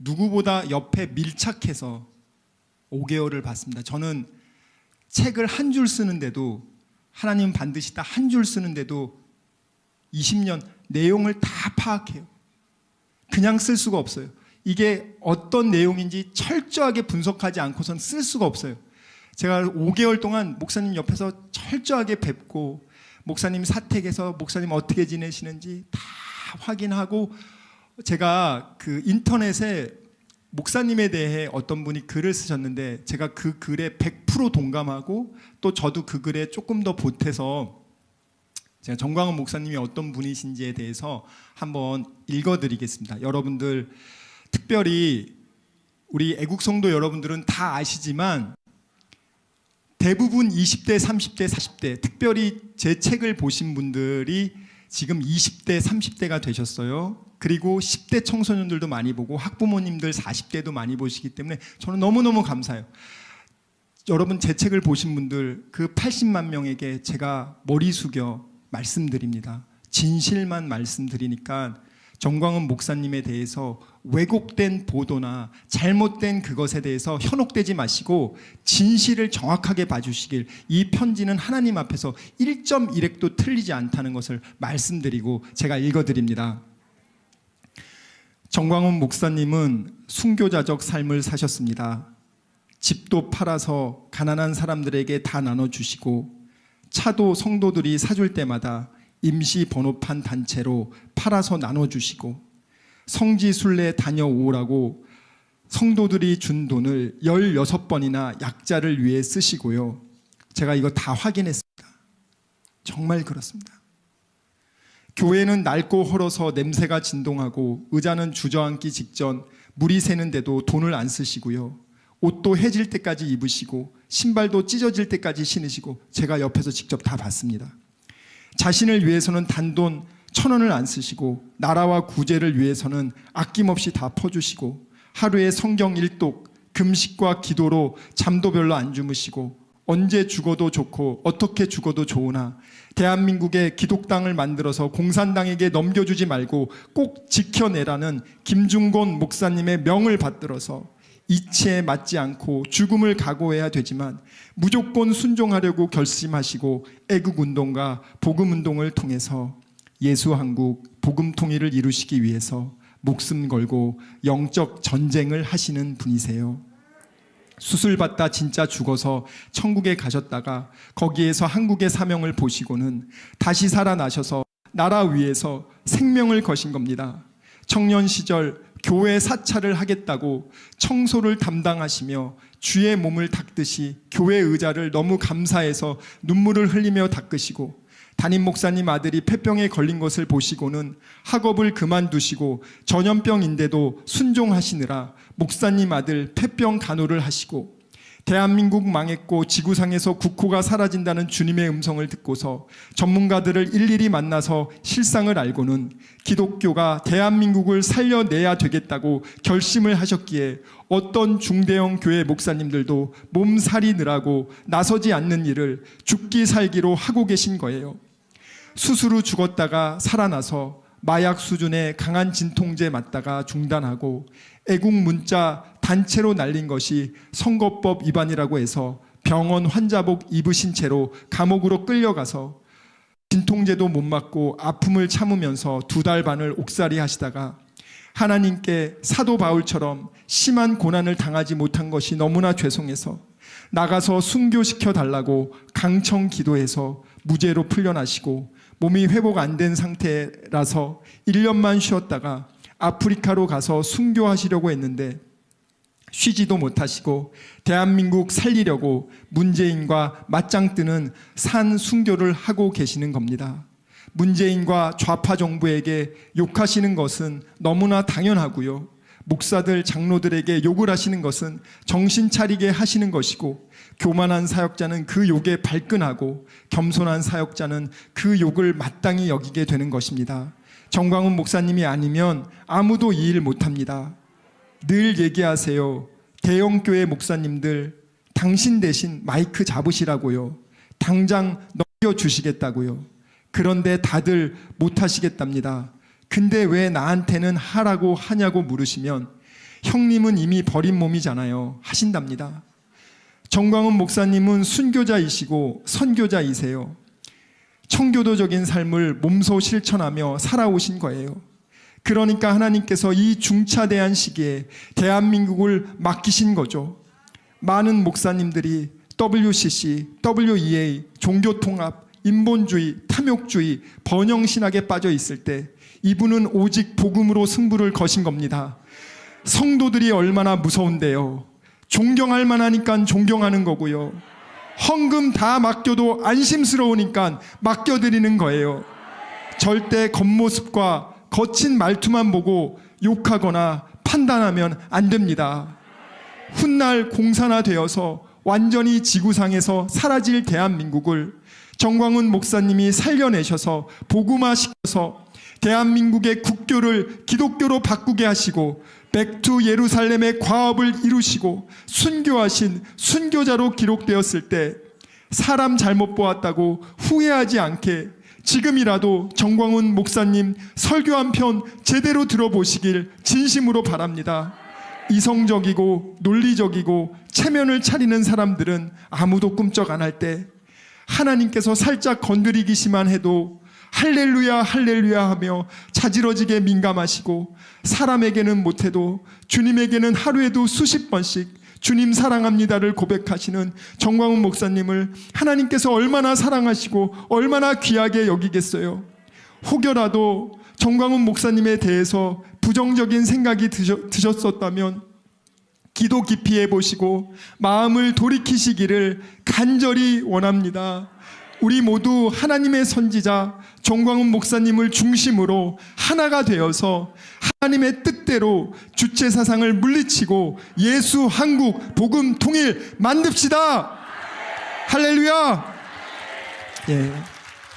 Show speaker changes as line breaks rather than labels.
누구보다 옆에 밀착해서 5개월을 봤습니다. 저는 책을 한 줄 쓰는데도, 하나님은 반드시 다 한 줄 쓰는데도 20년 내용을 다 파악해요. 그냥 쓸 수가 없어요. 이게 어떤 내용인지 철저하게 분석하지 않고선 쓸 수가 없어요. 제가 5개월 동안 목사님 옆에서 철저하게 뵙고, 목사님 사택에서 목사님 어떻게 지내시는지 다 확인하고, 제가 그 인터넷에 목사님에 대해 어떤 분이 글을 쓰셨는데 제가 그 글에 100% 동감하고, 또 저도 그 글에 조금 더 보태서 제가 정광훈 목사님이 어떤 분이신지에 대해서 한번 읽어드리겠습니다. 여러분들, 특별히 우리 애국성도 여러분들은 다 아시지만 대부분 20대, 30대, 40대, 특별히 제 책을 보신 분들이 지금 20대, 30대가 되셨어요. 그리고 10대 청소년들도 많이 보고 학부모님들 40대도 많이 보시기 때문에 저는 너무너무 감사해요. 여러분, 제 책을 보신 분들 그 80만 명에게 제가 머리 숙여 말씀드립니다. 진실만 말씀드리니까 정광훈 목사님에 대해서 왜곡된 보도나 잘못된 그것에 대해서 현혹되지 마시고 진실을 정확하게 봐주시길, 이 편지는 하나님 앞에서 1.1획도 틀리지 않다는 것을 말씀드리고 제가 읽어드립니다. 정광훈 목사님은 순교자적 삶을 사셨습니다. 집도 팔아서 가난한 사람들에게 다 나눠주시고, 차도 성도들이 사줄 때마다 임시 번호판 단체로 팔아서 나눠주시고, 성지순례 다녀오라고 성도들이 준 돈을 16번이나 약자를 위해 쓰시고요. 제가 이거 다 확인했습니다. 정말 그렇습니다. 교회는 낡고 헐어서 냄새가 진동하고, 의자는 주저앉기 직전 물이 새는데도 돈을 안 쓰시고요. 옷도 해질 때까지 입으시고 신발도 찢어질 때까지 신으시고, 제가 옆에서 직접 다 봤습니다. 자신을 위해서는 단돈 1,000원을 안 쓰시고, 나라와 구제를 위해서는 아낌없이 다 퍼주시고, 하루에 성경 1독, 금식과 기도로 잠도 별로 안 주무시고, 언제 죽어도 좋고 어떻게 죽어도 좋으나 대한민국의 기독당을 만들어서 공산당에게 넘겨주지 말고 꼭 지켜내라는 김중곤 목사님의 명을 받들어서 이치에 맞지 않고 죽음을 각오해야 되지만 무조건 순종하려고 결심하시고, 애국운동과 복음운동을 통해서 예수한국 복음 통일을 이루시기 위해서 목숨 걸고 영적 전쟁을 하시는 분이세요. 수술받다 진짜 죽어서 천국에 가셨다가 거기에서 한국의 사명을 보시고는 다시 살아나셔서 나라 위에서 생명을 거신 겁니다. 청년 시절 교회 사찰을 하겠다고 청소를 담당하시며 주의 몸을 닦듯이 교회 의자를 너무 감사해서 눈물을 흘리며 닦으시고, 담임 목사님 아들이 폐병에 걸린 것을 보시고는 학업을 그만두시고 전염병인데도 순종하시느라 목사님 아들 폐병 간호를 하시고, 대한민국 망했고 지구상에서 국호가 사라진다는 주님의 음성을 듣고서 전문가들을 일일이 만나서 실상을 알고는 기독교가 대한민국을 살려내야 되겠다고 결심을 하셨기에 어떤 중대형 교회 목사님들도 몸살이느라고 나서지 않는 일을 죽기 살기로 하고 계신 거예요. 수술 후 죽었다가 살아나서 마약 수준의 강한 진통제 맞다가 중단하고, 애국 문자 단체로 날린 것이 선거법 위반이라고 해서 병원 환자복 입으신 채로 감옥으로 끌려가서 진통제도 못 맞고 아픔을 참으면서 2달 반을 옥살이 하시다가 하나님께 사도 바울처럼 심한 고난을 당하지 못한 것이 너무나 죄송해서 나가서 순교시켜 달라고 강청 기도해서 무죄로 풀려나시고, 몸이 회복 안 된 상태라서 1년만 쉬었다가 아프리카로 가서 순교하시려고 했는데 쉬지도 못하시고 대한민국 살리려고 문재인과 맞짱 뜨는 산 순교를 하고 계시는 겁니다. 문재인과 좌파 정부에게 욕하시는 것은 너무나 당연하고요. 목사들, 장로들에게 욕을 하시는 것은 정신 차리게 하시는 것이고, 교만한 사역자는 그 욕에 발끈하고 겸손한 사역자는 그 욕을 마땅히 여기게 되는 것입니다. 정광훈 목사님이 아니면 아무도 이 일 못합니다. 늘 얘기하세요. 대형교회 목사님들, 당신 대신 마이크 잡으시라고요. 당장 넘겨주시겠다고요. 그런데 다들 못하시겠답니다. 근데 왜 나한테는 하라고 하냐고 물으시면, 형님은 이미 버린 몸이잖아요 하신답니다. 정광훈 목사님은 순교자이시고 선교자이세요. 청교도적인 삶을 몸소 실천하며 살아오신 거예요. 그러니까 하나님께서 이 중차대한 시기에 대한민국을 맡기신 거죠. 많은 목사님들이 WCC, WEA, 종교통합, 인본주의, 탐욕주의, 번영신학에 빠져 있을 때 이분은 오직 복음으로 승부를 거신 겁니다. 성도들이 얼마나 무서운데요. 존경할 만하니까 존경하는 거고요. 헌금 다 맡겨도 안심스러우니까 맡겨드리는 거예요. 절대 겉모습과 거친 말투만 보고 욕하거나 판단하면 안 됩니다. 훗날 공산화되어서 완전히 지구상에서 사라질 대한민국을 정광훈 목사님이 살려내셔서 복음화시켜서 대한민국의 국교를 기독교로 바꾸게 하시고 백투 예루살렘의 과업을 이루시고 순교하신 순교자로 기록되었을 때 사람 잘못 보았다고 후회하지 않게 지금이라도 정광훈 목사님 설교 한 편 제대로 들어보시길 진심으로 바랍니다. 이성적이고 논리적이고 체면을 차리는 사람들은 아무도 꿈쩍 안 할 때 하나님께서 살짝 건드리기시만 해도 할렐루야 할렐루야 하며 자지러지게 민감하시고 사람에게는 못해도 주님에게는 하루에도 수십 번씩 주님 사랑합니다를 고백하시는 정광훈 목사님을 하나님께서 얼마나 사랑하시고 얼마나 귀하게 여기겠어요. 혹여라도 정광훈 목사님에 대해서 부정적인 생각이 드셨었다면 기도 깊이 해보시고 마음을 돌이키시기를 간절히 원합니다. 우리 모두 하나님의 선지자 정광훈 목사님을 중심으로 하나가 되어서 하나님의 뜻대로 주체사상을 물리치고 예수, 한국, 복음, 통일 만듭시다. 할렐루야. 예.